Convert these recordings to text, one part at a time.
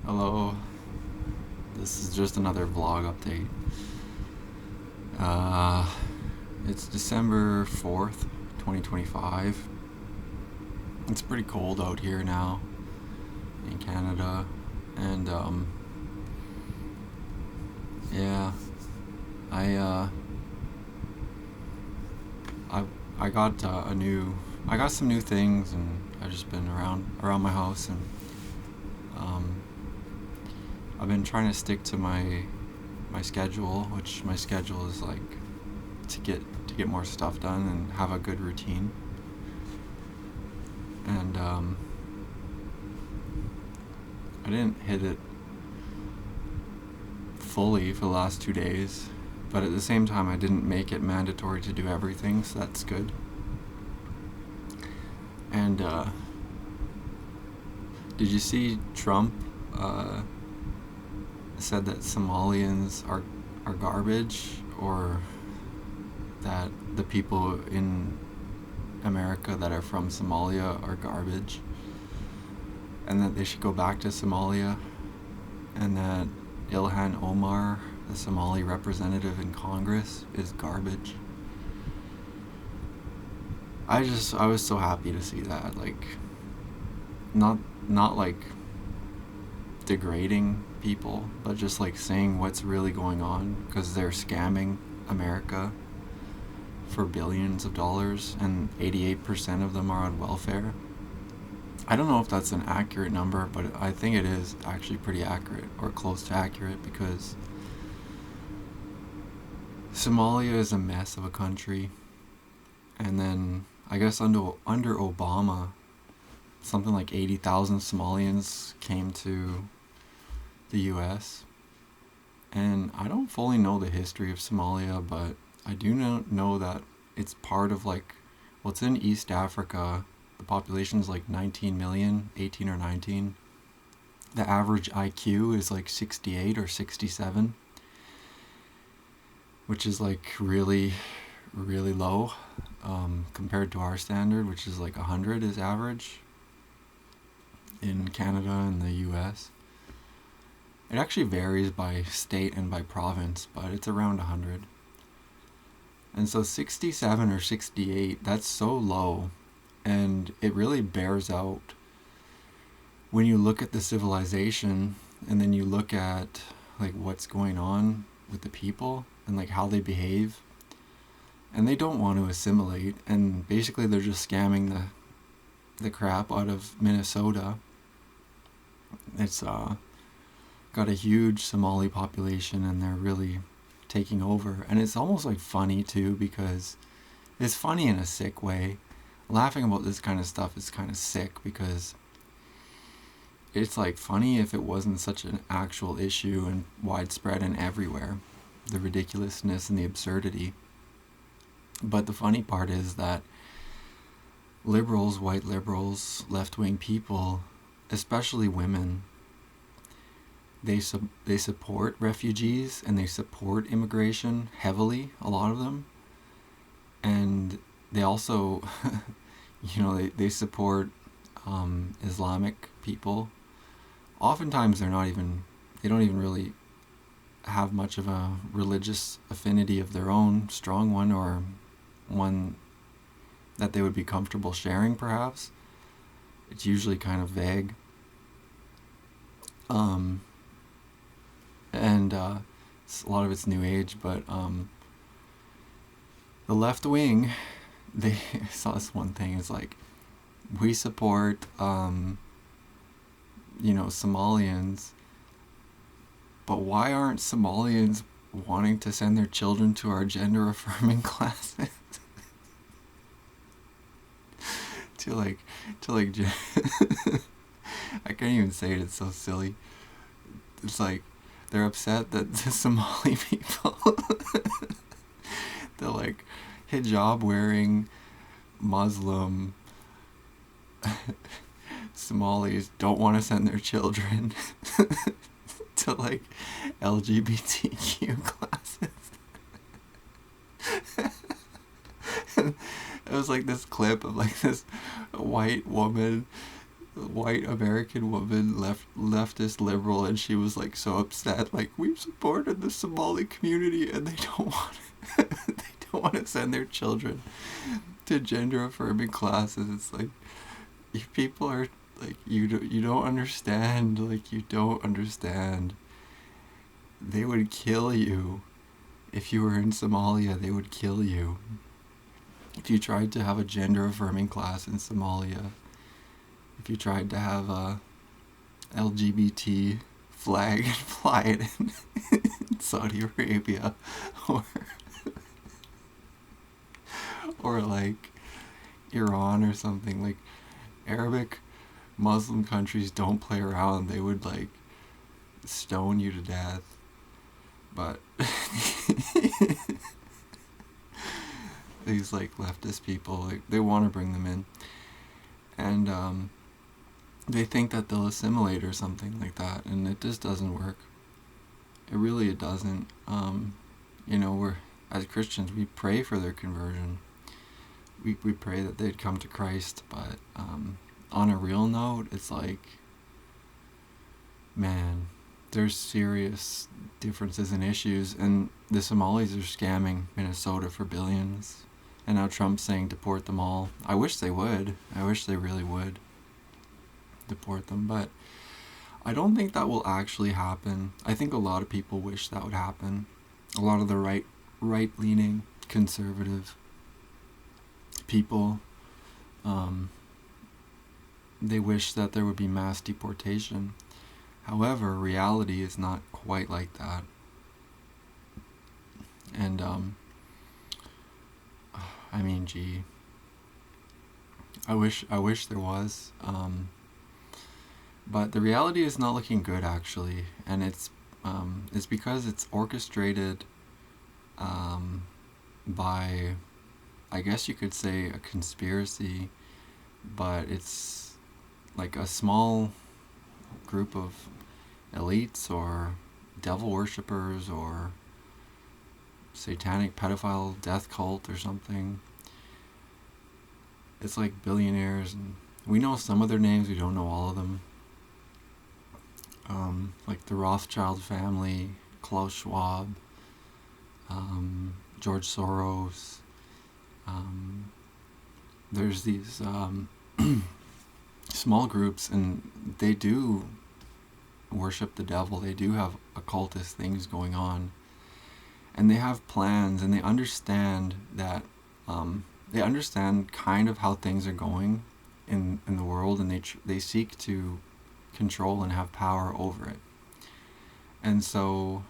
Hello, this is just another vlog update. Uh, it's December 4th, 2025. It's pretty cold out here now in Canada, and yeah, I uh, I I got I got some new things, and I've just been around my house, and um, I've been trying to stick to my schedule, which my schedule is like to get more stuff done and have a good routine. And I didn't hit it fully for the last 2 days, but at the same time, I didn't make it mandatory to do everything, so that's good. And did you see Trump uh, said that Somalians are garbage, or that the people in America that are from Somalia are garbage, and that they should go back to Somalia, and that Ilhan Omar, the Somali representative in Congress, is garbage. I was so happy to see that. Like, not not like degrading people, but just like saying what's really going on, because they're scamming America for billions of dollars, and 88% of them are on welfare. I don't know if that's an accurate number, but I think it is actually pretty accurate, or close to accurate, because Somalia is a mess of a country. And then I guess under Obama, something like 80,000 Somalians came to the U.S. And I don't fully know the history of Somalia, but I do know that it's part of, like, well, it's in East Africa. The population is like 19 million, 18 or 19. The average IQ is like 68 or 67, which is like really, really low compared to our standard, which is like 100 is average in Canada and the US. It actually varies by state and by province, but it's around 100. And so 67 or 68, that's so low. And it really bears out when you look at the civilization, and then you look at like what's going on with the people and like how they behave. And they don't want to assimilate, and basically they're just scamming the crap out of Minnesota. It's got a huge Somali population, and they're really taking over. And it's almost like funny too, because it's funny in a sick way. Laughing about this kind of stuff is kind of sick, because it's like funny if it wasn't such an actual issue and widespread and everywhere. The ridiculousness and the absurdity. But the funny part is that liberals, white liberals, left-wing people, especially women, they support refugees, and they support immigration heavily, a lot of them. And they also, they support Islamic people. Oftentimes they don't even really have much of a religious affinity of their own, strong one, or one that they would be comfortable sharing, perhaps. It's usually kind of vague. And a lot of it's new age, but the left wing, they saw this one thing, is like, we support Somalians, but why aren't Somalians wanting to send their children to our gender affirming classes? to like I can't even say it, it's so silly. It's like they're upset that the Somali people, the like hijab wearing Muslim Somalis don't want to send their children to like LGBTQ classes. It was like this clip of like this white woman white American woman, leftist liberal, and she was like so upset. Like, we've supported the Somali community, and they don't want they don't want to send their children to gender affirming classes. It's like, you people are like, you don't understand. Like, you don't understand. They would kill you if you were in Somalia. They would kill you if you tried to have a gender affirming class in Somalia. If you tried to have a LGBT flag and fly it in Saudi Arabia, or like Iran or something. Like, Arabic Muslim countries don't play around. They would like stone you to death. But these like leftist people, like, they want to bring them in, and they think that they'll assimilate or something like that, and it just doesn't work. It doesn't. We're, as Christians, we pray for their conversion. We pray that they'd come to Christ, but on a real note, it's like, man, there's serious differences and issues, and the Somalis are scamming Minnesota for billions, and now Trump's saying deport them all. I wish they would. I wish they really would deport them, but I don't think that will actually happen. I think a lot of people wish that would happen. A lot of the right-leaning, conservative people, they wish that there would be mass deportation. However, reality is not quite like that. And, I mean, gee, I wish there was. But the reality is not looking good, actually, and it's because it's orchestrated by, I guess you could say, a conspiracy, but it's like a small group of elites or devil worshippers or satanic pedophile death cult or something. It's like billionaires, and we know some of their names, we don't know all of them. Like the Rothschild family, Klaus Schwab, George Soros. There's these small groups, and they do worship the devil. They do have occultist things going on, and they have plans, and they understand that they understand kind of how things are going in the world, and they seek to control and have power over it. And so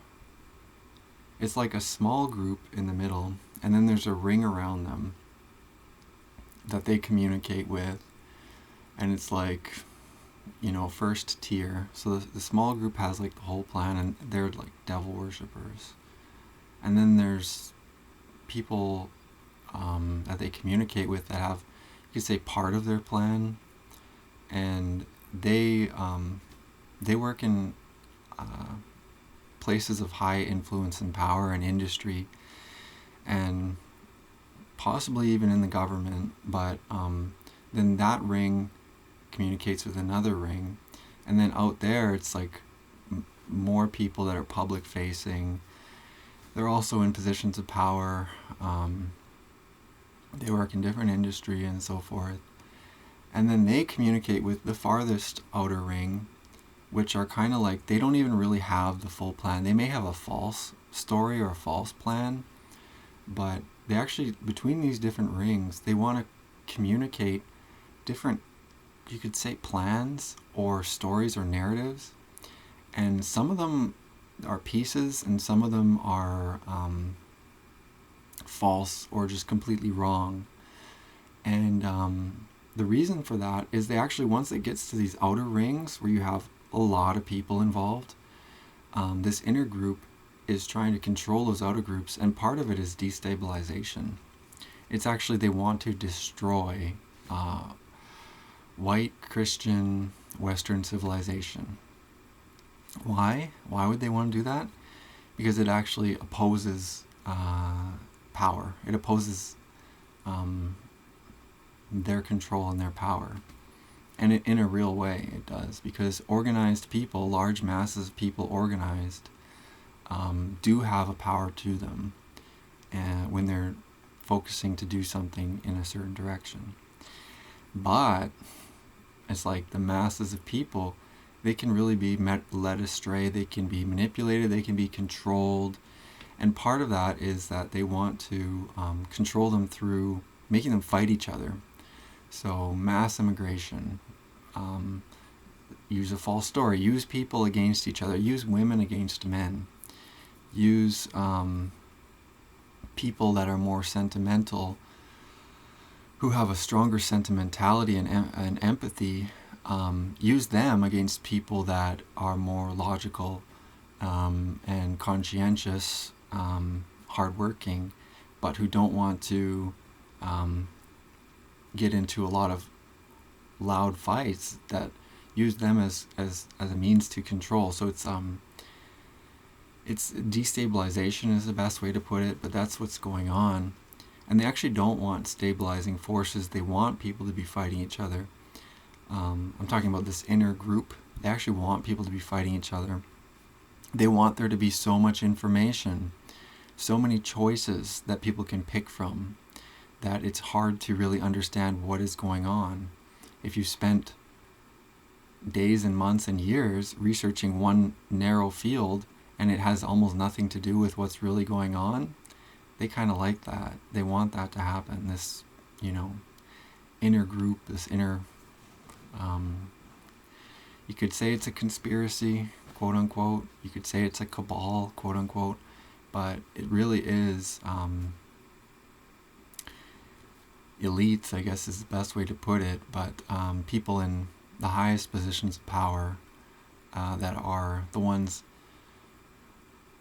it's like a small group in the middle, and then there's a ring around them that they communicate with, and it's like, first tier. So the small group has like the whole plan, and they're like devil worshippers. And then there's people that they communicate with that have, you could say, part of their plan, and they work in places of high influence and power and industry, and possibly even in the government. But then that ring communicates with another ring, and then out there it's like more people that are public facing. They're also in positions of power. They work in different industry and so forth. And then they communicate with the farthest outer ring, which are kind of like, they don't even really have the full plan. They may have a false story or a false plan, but they actually, between these different rings, they want to communicate different, you could say, plans or stories or narratives. And some of them are pieces, and some of them are false or just completely wrong. And the reason for that is they actually, once it gets to these outer rings where you have a lot of people involved, this inner group is trying to control those outer groups, and part of it is destabilization. It's actually, they want to destroy white Christian Western civilization. Why? Why would they want to do that? Because it actually opposes power. It opposes their control and their power. And in a real way it does, because organized people, large masses of people organized, do have a power to them when they're focusing to do something in a certain direction. But it's like the masses of people, they can really be led astray, they can be manipulated, they can be controlled. And part of that is that they want to control them through making them fight each other. So mass immigration, use a false story, use people against each other, use women against men, use people that are more sentimental, who have a stronger sentimentality and empathy, use them against people that are more logical and conscientious, hardworking, but who don't want to get into a lot of loud fights, that use them as a means to control. So it's destabilization is the best way to put it, but that's what's going on. And they actually don't want stabilizing forces. They want people to be fighting each other. I'm talking about this inner group. They actually want people to be fighting each other. They want there to be so much information, so many choices that people can pick from, that it's hard to really understand what is going on. If you spent days and months and years researching one narrow field and it has almost nothing to do with what's really going on, they kind of like that. They want that to happen. This, inner group, this inner, you could say it's a conspiracy, quote unquote. You could say it's a cabal, quote unquote. But it really is elites, I guess is the best way to put it. But people in the highest positions of power that are the ones,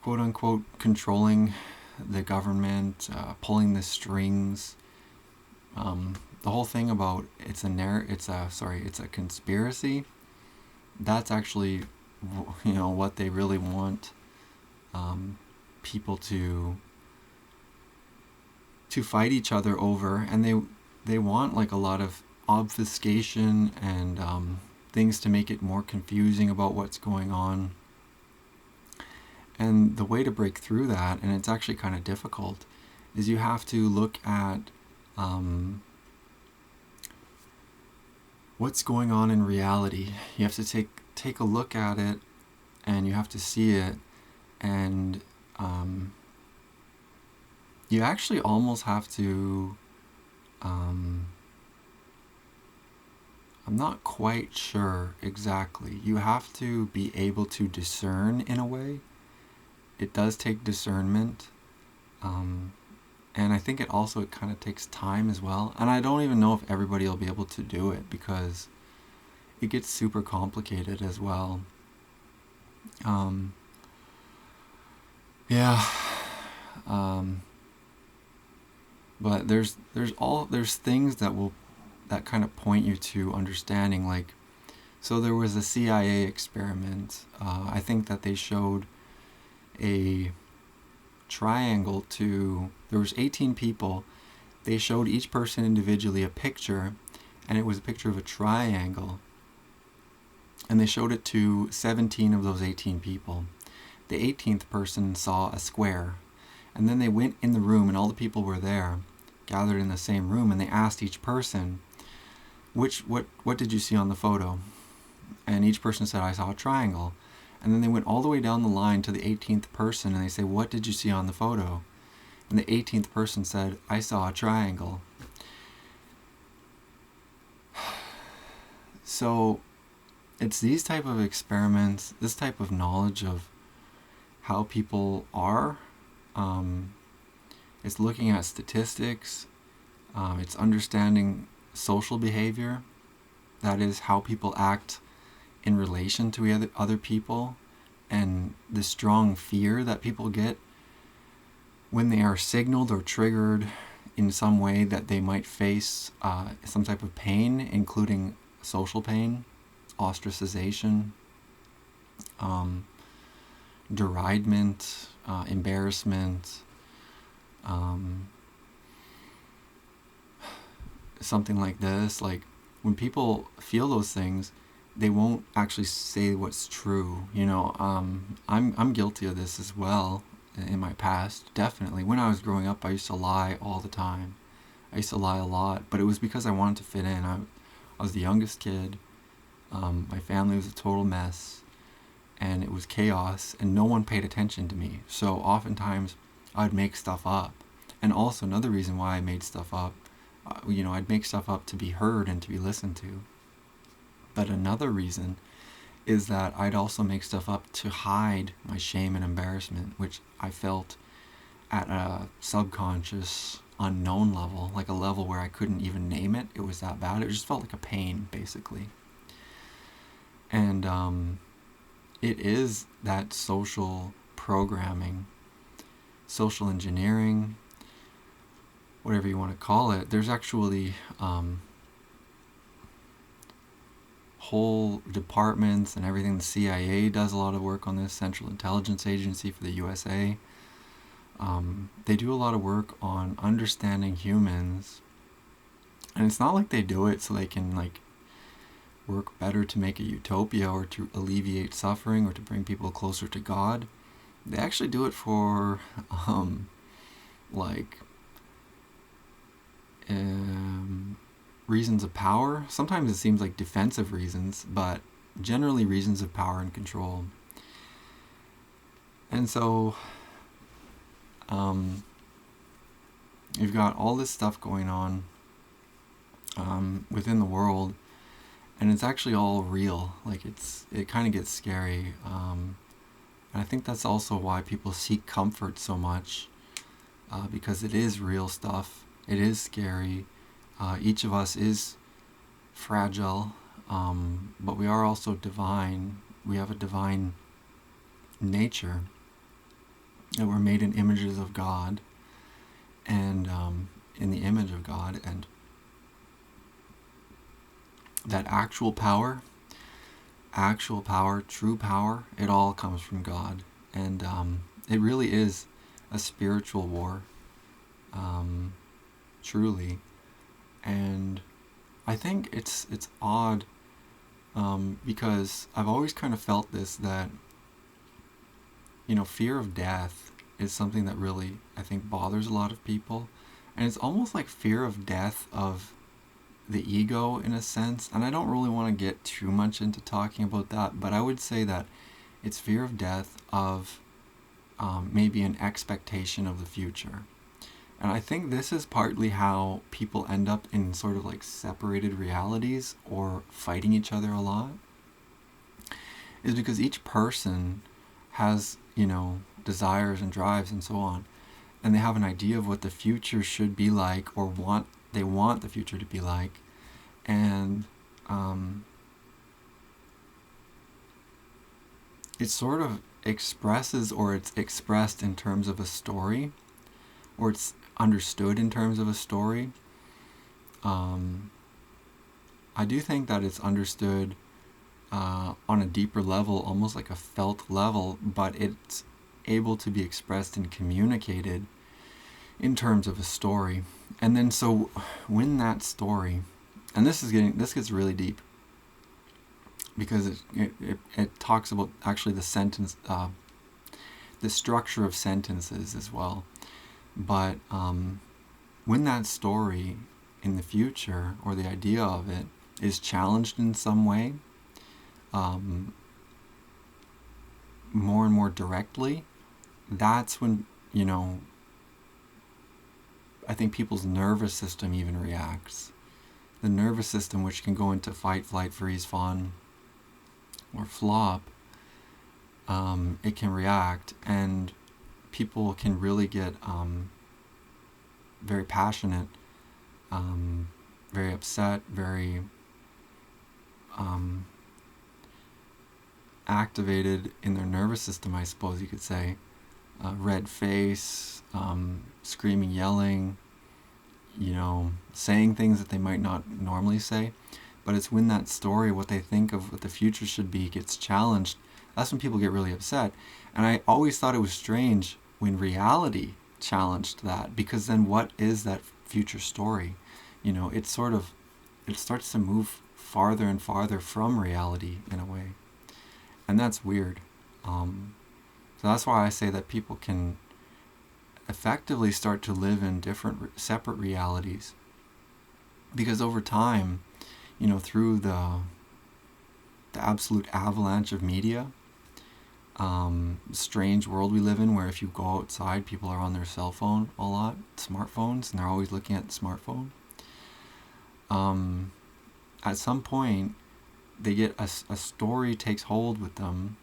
quote unquote, controlling the government, pulling the strings. The whole thing about it's a conspiracy. That's actually, what they really want people to fight each other over, and they want like a lot of obfuscation and things to make it more confusing about what's going on. And the way to break through that, and it's actually kind of difficult, is you have to look at what's going on in reality. You have to take a look at it, and you have to see it, and you actually almost have to, I'm not quite sure exactly. You have to be able to discern in a way. It does take discernment, and I think it kind of takes time as well. And I don't even know if everybody will be able to do it, because it gets super complicated as well. But there's things that kind of point you to understanding. Like, so there was a CIA experiment. I think that they showed a triangle there was 18 people. They showed each person individually a picture, and it was a picture of a triangle, and they showed it to 17 of those 18 people. The 18th person saw a square, and then they went in the room, and all the people were there, gathered in the same room, and they asked each person, what did you see on the photo? And each person said, I saw a triangle. And then they went all the way down the line to the 18th person, and they say, what did you see on the photo? And the 18th person said, I saw a triangle. So it's these type of experiments, this type of knowledge of how people are. It's looking at statistics. It's understanding social behavior. That is how people act in relation to other people, and the strong fear that people get when they are signaled or triggered in some way that they might face some type of pain, including social pain, ostracization, deridement, embarrassment, something like this. Like, when people feel those things, they won't actually say what's true. I'm guilty of this as well in my past. Definitely, when I was growing up, I used to lie all the time. I used to lie a lot, but it was because I wanted to fit in. I was the youngest kid. My family was a total mess, and it was chaos, and no one paid attention to me. So oftentimes, I'd make stuff up. And also another reason why I made stuff up, I'd make stuff up to be heard and to be listened to. But another reason is that I'd also make stuff up to hide my shame and embarrassment, which I felt at a subconscious, unknown level, like a level where I couldn't even name it. It was that bad. It just felt like a pain, basically. And it is that social programming, social engineering, whatever you want to call it. There's actually whole departments and everything. The CIA does a lot of work on this, Central Intelligence Agency for the USA. They do a lot of work on understanding humans, and it's not like they do it so they can work better to make a utopia or to alleviate suffering or to bring people closer to God. They actually do it for reasons of power. Sometimes it seems like defensive reasons, but generally reasons of power and control. And so you've got all this stuff going on within the world, and it's actually all real. It kind of gets scary. And I think that's also why people seek comfort so much, because it is real stuff. It is scary. Each of us is fragile, but we are also divine. We have a divine nature, that we're made in images of God, and in the image of God, and that actual power, true power, it all comes from God. And it really is a spiritual war, truly. And I think it's odd, because I've always kind of felt this, that fear of death is something that really, I think, bothers a lot of people. And it's almost like fear of death of the ego, in a sense. And I don't really want to get too much into talking about that, but I would say that it's fear of death of maybe an expectation of the future. And I think this is partly how people end up in sort of separated realities or fighting each other a lot, is because each person has, desires and drives and so on, and they have an idea of what the future should be like, or they want the future to be like, and it sort of expresses, or it's expressed in terms of a story, or it's understood in terms of a story. I do think that it's understood on a deeper level, almost like a felt level, but it's able to be expressed and communicated in terms of a story. And then so when that story, and this gets really deep, because it talks about actually the sentence, the structure of sentences as well. But when that story in the future, or the idea of it, is challenged in some way, more and more directly, that's when, I think people's nervous system even reacts. The nervous system, which can go into fight, flight, freeze, fawn, or flop, it can react, and people can really get very passionate, very upset, very activated in their nervous system, I suppose you could say. Red face, screaming, yelling, saying things that they might not normally say. But it's when that story, what they think of what the future should be, gets challenged, that's when people get really upset. And I always thought it was strange when reality challenged that, because then what is that future story? It's sort of it starts to move farther and farther from reality in a way. And that's weird. So that's why I say that people can effectively start to live in different, separate realities. Because over time, through the absolute avalanche of media, strange world we live in, where if you go outside, people are on their cell phone a lot, smartphones, and they're always looking at the smartphone. At some point, they get a story takes hold with them,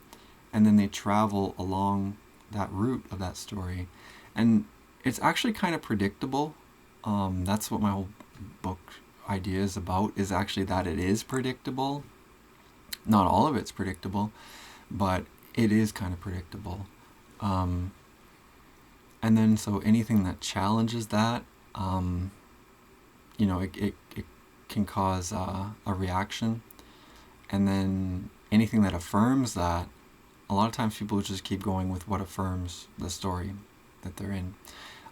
and then they travel along that route of that story. And it's actually kind of predictable. That's what my whole book idea is about, is actually that it is predictable. Not all of it's predictable, but it is kind of predictable. And then so anything that challenges that, it can cause a reaction. And then anything that affirms that, a lot of times people just keep going with what affirms the story that they're in.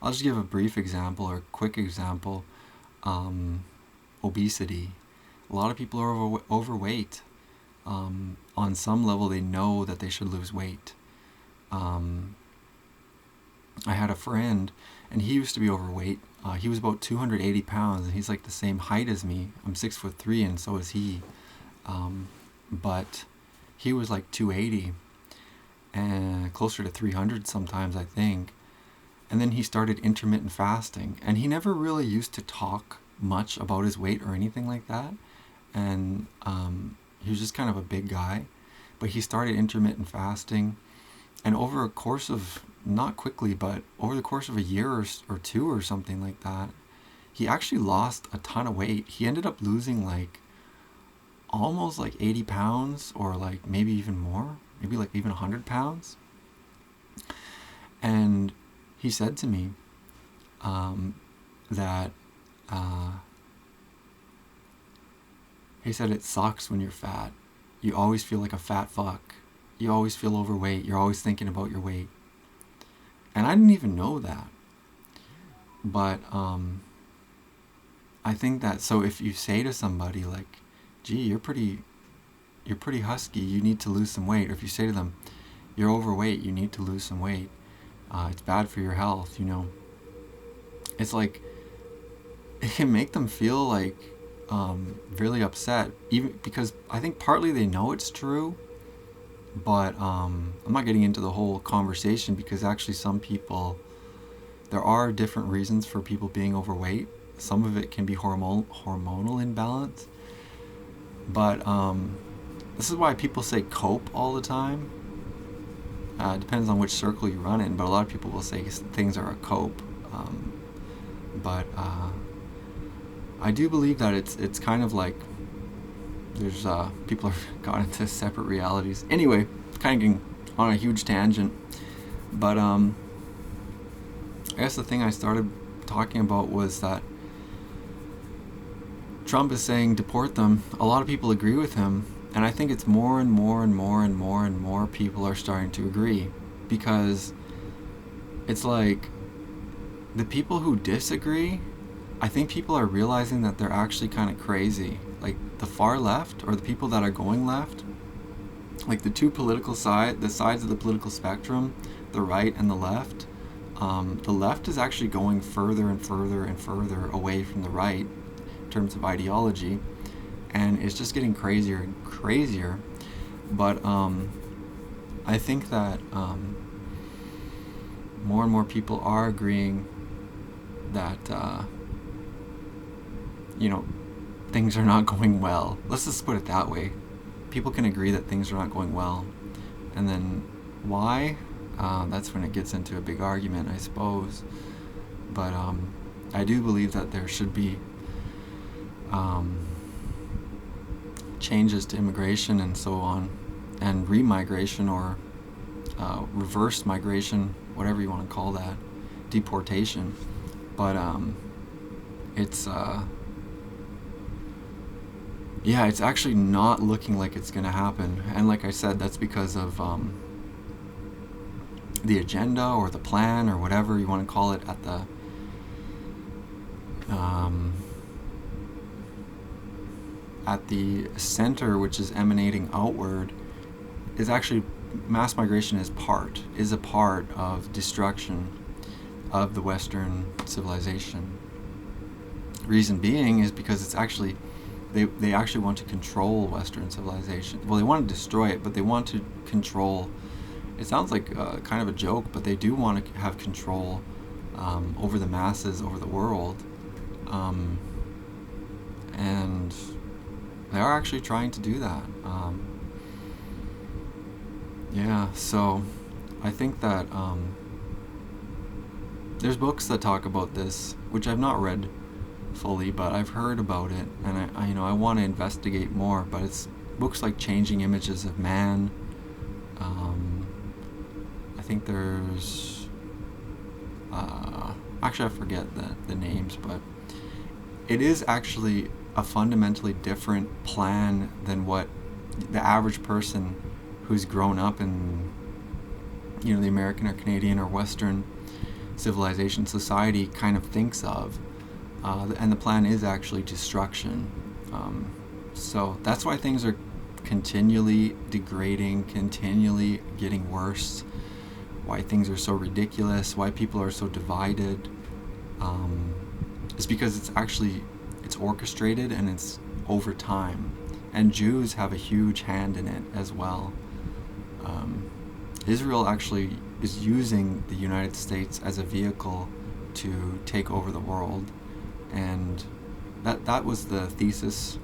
I'll just give a brief example or a quick example. Obesity. A lot of people are overweight. On some level, they know that they should lose weight. I had a friend, and he used to be overweight. He was about 280 pounds, and he's like the same height as me. I'm 6'3", and so is he. But he was like 280, and closer to 300 sometimes, I think. And then he started intermittent fasting, and he never really used to talk much about his weight or anything like that. And he was just kind of a big guy, but he started intermittent fasting, and over a course of, not quickly, but over the course of a year or two or something like that, he actually lost a ton of weight. He ended up losing like almost like 80 pounds, or like maybe even more, maybe like even 100 pounds. And he said to me that he said, it sucks when you're fat. You always feel like a fat fuck. You always feel overweight. You're always thinking about your weight. And I didn't even know that. But I think that, so if you say to somebody like, gee, you're pretty husky, you need to lose some weight. Or if you say to them, you're overweight, you need to lose some weight. It's bad for your health, It's like, it can make them feel like really upset, even because I think partly they know it's true, but I'm not getting into the whole conversation, because actually some people, there are different reasons for people being overweight. Some of it can be hormonal imbalance, but this is why people say cope all the time. It depends on which circle you run in, but a lot of people will say things are a cope. But I do believe that it's kind of like there's people have got into separate realities. Anyway, kind of getting on a huge tangent, but I guess the thing I started talking about was that Trump is saying deport them. A lot of people agree with him, and I think it's more and more and more and more and more people are starting to agree, because it's like the people who disagree, I think people are realizing that they're actually kind of crazy. Like the far left, or the people that are going left, like the two political the sides of the political spectrum, the right and the left is actually going further and further and further away from the right in terms of ideology, and it's just getting crazier and crazier. But I think that more and more people are agreeing that things are not going well. Let's just put it that way. People can agree that things are not going well, and then why? That's when it gets into a big argument, I suppose. But I do believe that there should be changes to immigration and so on, and remigration, or reverse migration, whatever you want to call that, deportation. But it's it's actually not looking like it's going to happen. And like I said, that's because of the agenda or the plan or whatever you want to call it at the at the center, which is emanating outward, is actually mass migration is a part of destruction of the Western civilization. Reason being is because it's actually they actually want to control Western civilization. Well, they want to destroy it, but they want to control. It sounds like kind of a joke, but they do want to have control over the masses, over the world, and they are actually trying to do that. So I think that there's books that talk about this, which I've not read fully, but I've heard about it, and I want to investigate more. But it's books like Changing Images of Man. I think there's actually I forget the names, but it is actually a fundamentally different plan than what the average person who's grown up in the American or Canadian or Western civilization society kind of thinks of. And the plan is actually destruction. So that's why things are continually degrading, continually getting worse, why things are so ridiculous, why people are so divided. It's because it's orchestrated and it's over time. And Jews have a huge hand in it as well. Israel actually is using the United States as a vehicle to take over the world. And that was the thesis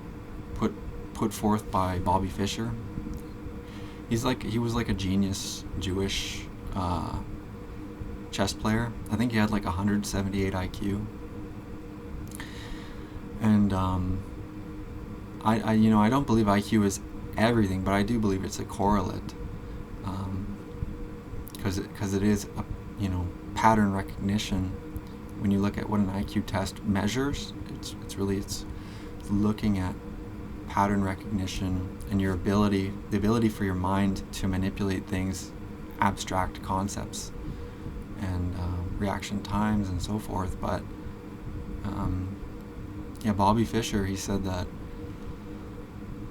put forth by Bobby Fischer. He was like a genius Jewish chess player. I think he had like 178 IQ. And I don't believe IQ is everything, but I do believe it's a correlate, because it is pattern recognition. When you look at what an IQ test measures, it's looking at pattern recognition and the ability for your mind to manipulate things, abstract concepts, and reaction times and so forth. But Bobby Fischer, he said that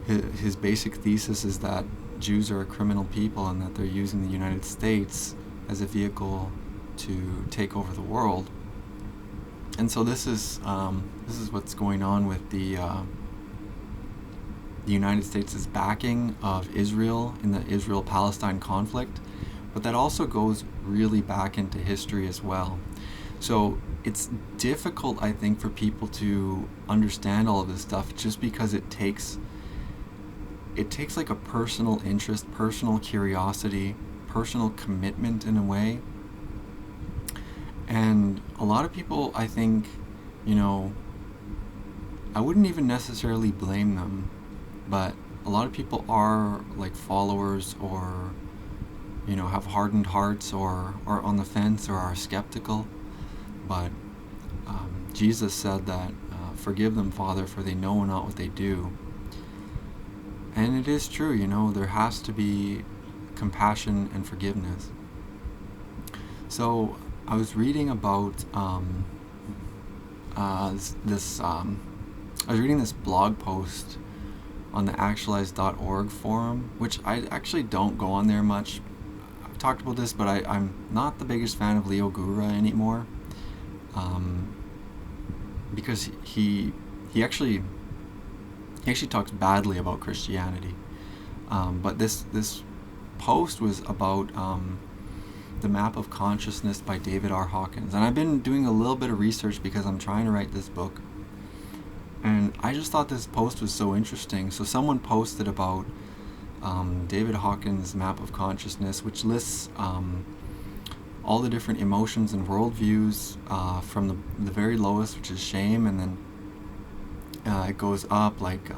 his basic thesis is that Jews are a criminal people and that they're using the United States as a vehicle to take over the world. And so this is what's going on with the United States' backing of Israel in the Israel-Palestine conflict, but that also goes really back into history as well. So it's difficult, I think, for people to understand all of this stuff just because it takes like a personal interest, personal curiosity, personal commitment in a way. And a lot of people, I think, I wouldn't even necessarily blame them, but a lot of people are like followers or, have hardened hearts or are on the fence or are skeptical. But Jesus said that, forgive them, Father, for they know not what they do. And it is true, there has to be compassion and forgiveness. So I was reading about I was reading this blog post on the actualize.org forum, which I actually don't go on there much. I've talked about this, but I'm not the biggest fan of Leo Gura anymore, because he actually talks badly about Christianity. But this post was about The Map of Consciousness by David R. Hawkins. And I've been doing a little bit of research because I'm trying to write this book. And I just thought this post was so interesting. So someone posted about David Hawkins' Map of Consciousness, which lists all the different emotions and worldviews from the very lowest, which is shame, and then it goes up like,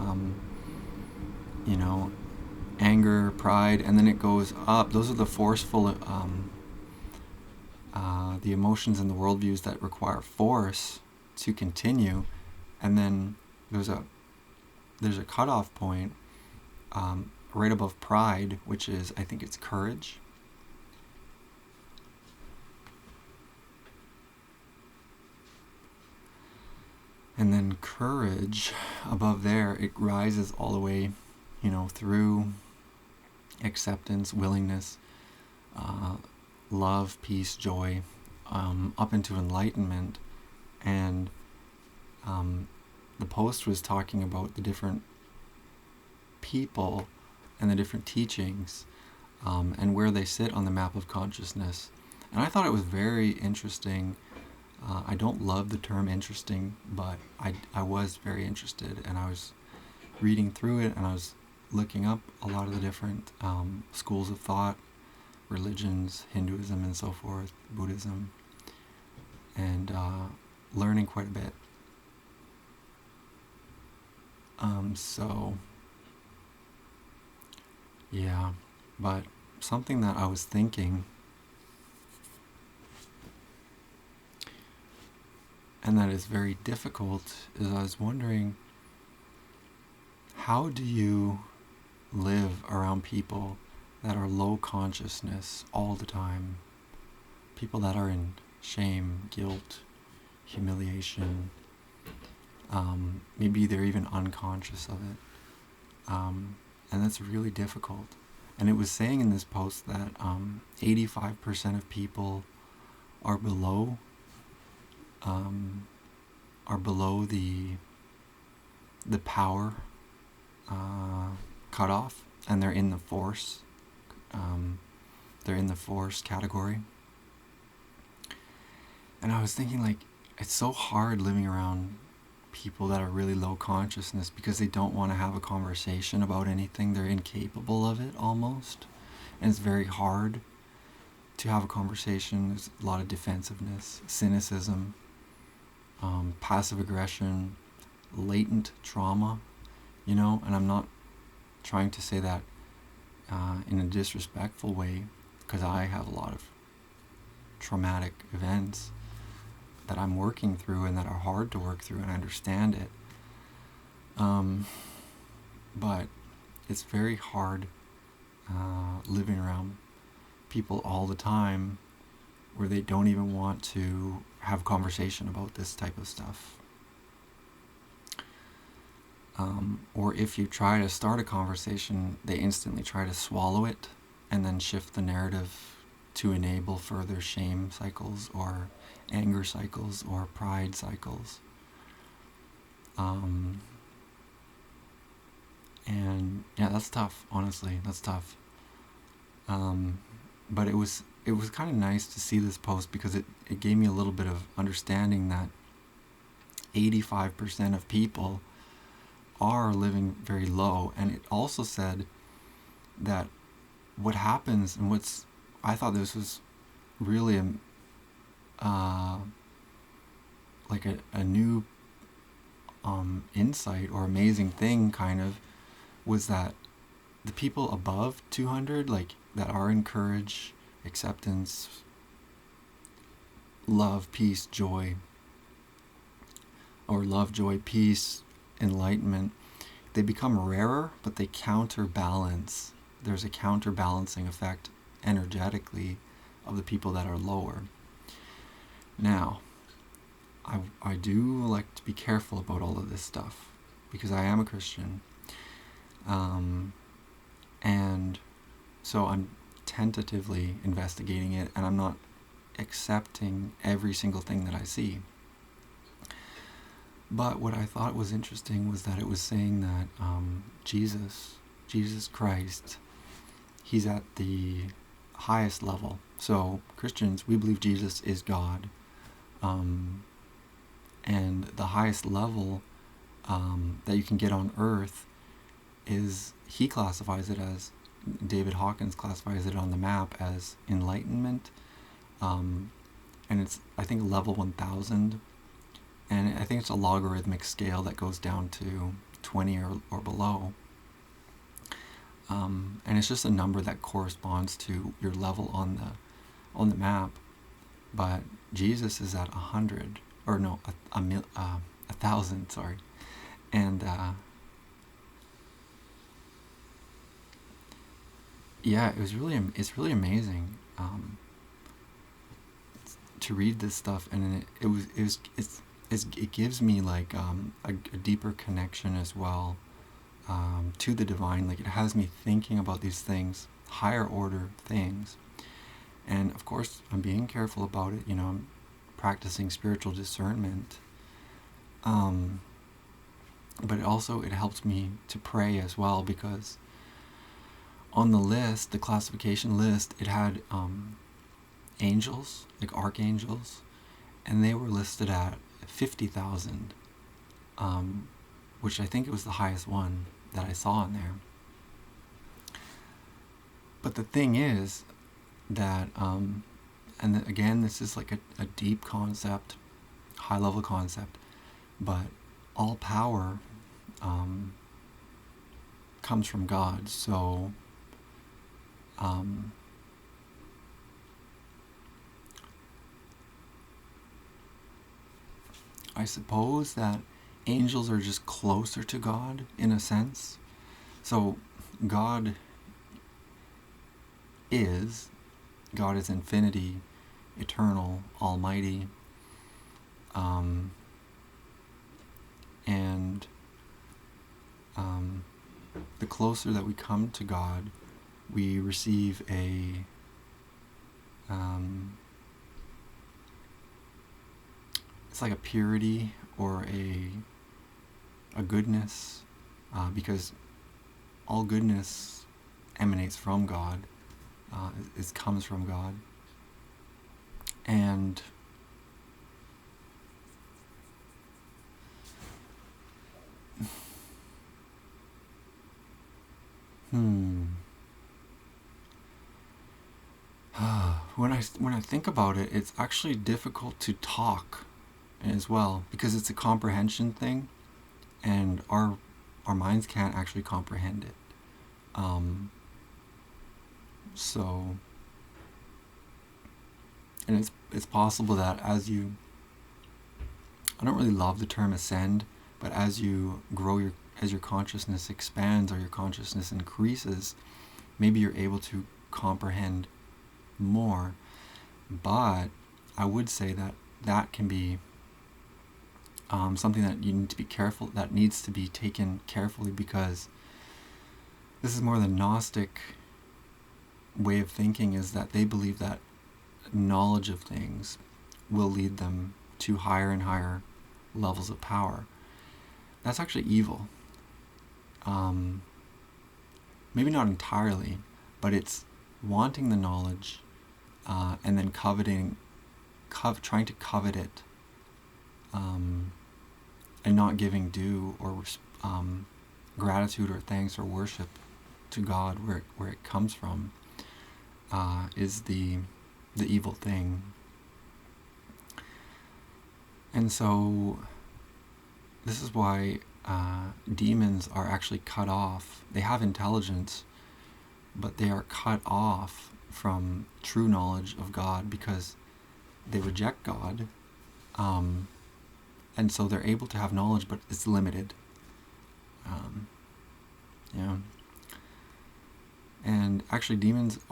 anger, pride, and then it goes up. Those are the forceful, the emotions and the worldviews that require force to continue. And then there's a cutoff point right above pride, which is, I think it's courage. And then courage, above there, it rises all the way, through acceptance, willingness, love, peace, joy, up into enlightenment. And the post was talking about the different people and the different teachings, and where they sit on the map of consciousness. And I thought it was very interesting. I don't love the term interesting, but I was very interested, and I was reading through it, and I was looking up a lot of the different schools of thought, religions, Hinduism and so forth, Buddhism, and learning quite a bit. So, yeah, but something that I was thinking, and that is very difficult, is I was wondering, how do you live around people that are low consciousness all the time? People that are in shame, guilt, humiliation, maybe they're even unconscious of it. And that's really difficult. And it was saying in this post that 85% of people are below the power cutoff, and they're in the force. They're in the force category. And I was thinking, like, it's so hard living around people that are really low consciousness because they don't want to have a conversation about anything. They're incapable of it almost. And it's very hard to have a conversation. There's a lot of defensiveness, cynicism, passive aggression, latent trauma, and I'm not trying to say that in a disrespectful way, because I have a lot of traumatic events that I'm working through and that are hard to work through, and I understand it. But it's very hard living around people all the time where they don't even want to have conversation about this type of stuff. Or if you try to start a conversation, they instantly try to swallow it and then shift the narrative to enable further shame cycles or anger cycles or pride cycles. And yeah, that's tough, honestly. That's tough. But it was kind of nice to see this post because it gave me a little bit of understanding that 85% of people are living very low. And it also said that what happens, and I thought this was really like a new insight or amazing thing, kind of, was that the people above 200, like, that are in courage, acceptance, love, peace, joy, or love, joy, peace, enlightenment, they become rarer, but they counterbalance. There's a counterbalancing effect energetically of the people that are lower. Now, I do like to be careful about all of this stuff because I am a Christian. And so I'm tentatively investigating it, and I'm not accepting every single thing that I see. But what I thought was interesting was that it was saying that Jesus Christ, he's at the highest level. So Christians, we believe Jesus is God. And the highest level that you can get on earth is, he classifies it as, David Hawkins classifies it on the map as enlightenment. And it's, I think, level 1000. And I think it's a logarithmic scale that goes down to 20 or below. And it's just a number that corresponds to your level on the map. But Jesus is at 100, or no, 1,000. Sorry, and yeah, it's really amazing to read this stuff, and it's it gives me like a deeper connection as well to the divine. Like it has me thinking about these things, higher order things. And of course, I'm being careful about it. I'm practicing spiritual discernment. But it helps me to pray as well, because on the list, the classification list, it had angels, like archangels, and they were listed at 50,000, which I think it was the highest one that I saw in there. But the thing is that, and again, this is like a deep concept, high level concept, but all power comes from God. So I suppose that angels are just closer to God in a sense. So God is infinity, eternal, almighty, and the closer that we come to God, we receive it's like a purity or a goodness, because all goodness emanates from God. It comes from God. And when I think about it, it's actually difficult to talk as well, because it's a comprehension thing, and our minds can't actually comprehend it. So, and it's possible that as you, I don't really love the term ascend, but as you grow as your consciousness expands or your consciousness increases, maybe you're able to comprehend more. But I would say that can be something that you need to be careful, that needs to be taken carefully, because this is more the Gnostic way of thinking, is that they believe that knowledge of things will lead them to higher and higher levels of power. That's actually evil. Maybe not entirely, but it's wanting the knowledge and then trying to covet it, and not giving due or gratitude or thanks or worship to God where it comes from, is the evil thing. And so this is why demons are actually cut off. They have intelligence, but they are cut off from true knowledge of God because they reject God, and so they're able to have knowledge, but it's limited. And actually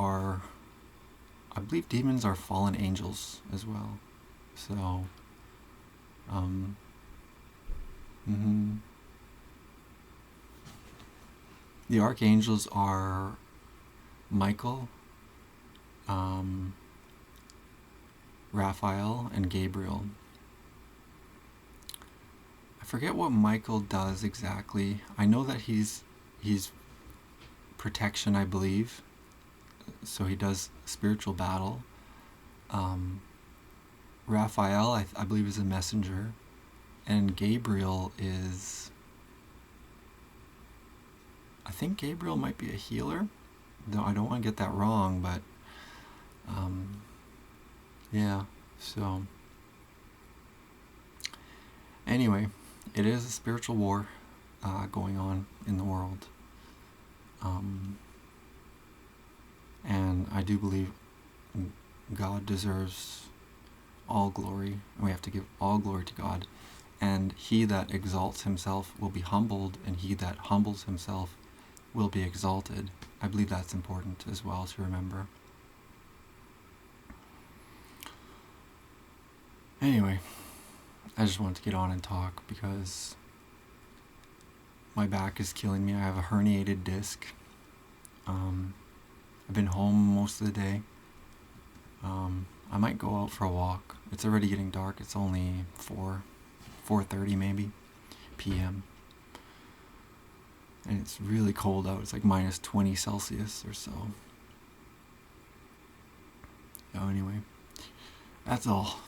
I believe demons are fallen angels as well. So the archangels are Michael, Raphael, and Gabriel. I forget what Michael does exactly. I know that he's protection, I believe. So he does spiritual battle. Raphael, I believe, is a messenger. And Gabriel is... I think Gabriel might be a healer. Though I don't want to get that wrong, but... yeah, so... Anyway, it is a spiritual war going on in the world. And I do believe God deserves all glory, and we have to give all glory to God. And he that exalts himself will be humbled, and he that humbles himself will be exalted. I believe that's important as well to remember. Anyway, I just wanted to get on and talk because my back is killing me. I have a herniated disc. I've been home most of the day. I might go out for a walk. It's already getting dark. It's only 4:30 maybe p.m. And it's really cold out. It's like minus 20 Celsius or so. Oh, anyway, that's all.